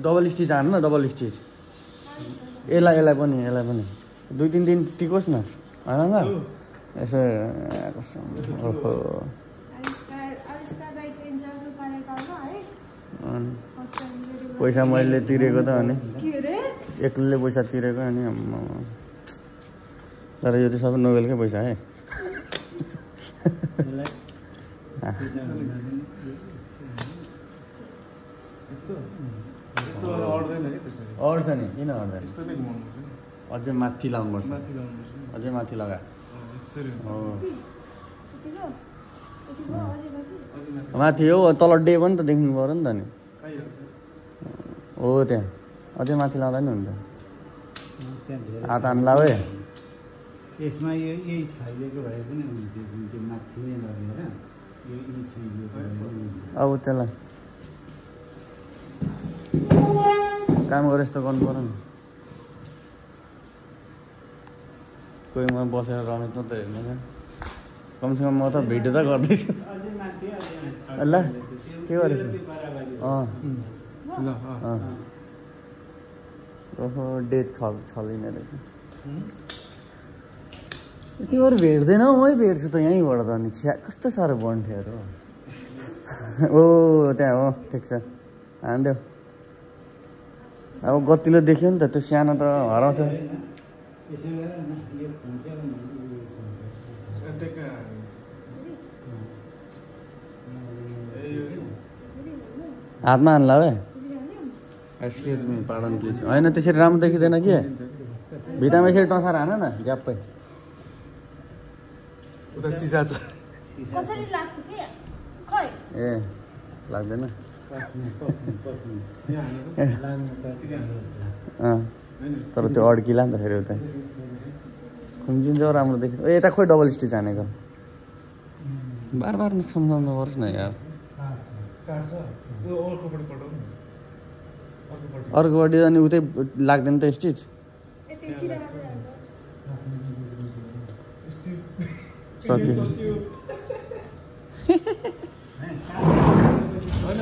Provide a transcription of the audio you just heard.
double stitch हान न double stitch यसलाई पनि 2-3 दिन टिकोस् न होइन न यसो ओहो पैसा मैले तिरेको त अनि एक्लैले पैसा तिरेको अनि तर यो त सबै नोबेलकै पैसा है अड्छ नि किन अड्दैन अझै माथि लाउनुपर्छ अझै माथि लगा माथि हो तल डे पनि त देख्नु पर्यो नि त नि हो त्यहाँ अझै माथि लाउँदा नि हुन्छ हात हान लाऊ है यसमा यही खाइदिएको भए पनि हुन्थ्यो माथि नै लगेर अब त्यसलाई काम गरे जस्तो गर्नु पर्यो नि कोहीमा बसेर रमेश त हेर्नु कमसेकम म त भिडियो त गर्दैछु ल के गरेको ओहो डेट छलिने रहेछ तिमीहरू भेट्दैनौ मै भेट्छु त यहीँबाट त अनि छ्या कस्तो साह्रो बन्थ्योहरू ओ त्यहाँ हो ठिक छ हान्देऊ अब गतिलो देख्यो नि त त्यो सानो त हराउँथ्यो हातमा हान्ला है एक्सक्युज मी पार्डन प्लिज होइन त्यसरी राम्रो देखिँदैन कि भित्तामा यसरी टसार हान न ज्याप्पै ए लाग्दैन तर त्यो अड्किला नि त फेरि उता खुम्चिन्छ राम्रो देखिन्छ ए यता खोइ डबल स्टिच हानेको बार सम्झाउनु पर्छ न यार अर्कोपट्टि अनि उतै लाग्दैन त स्टिच सक्यो होइन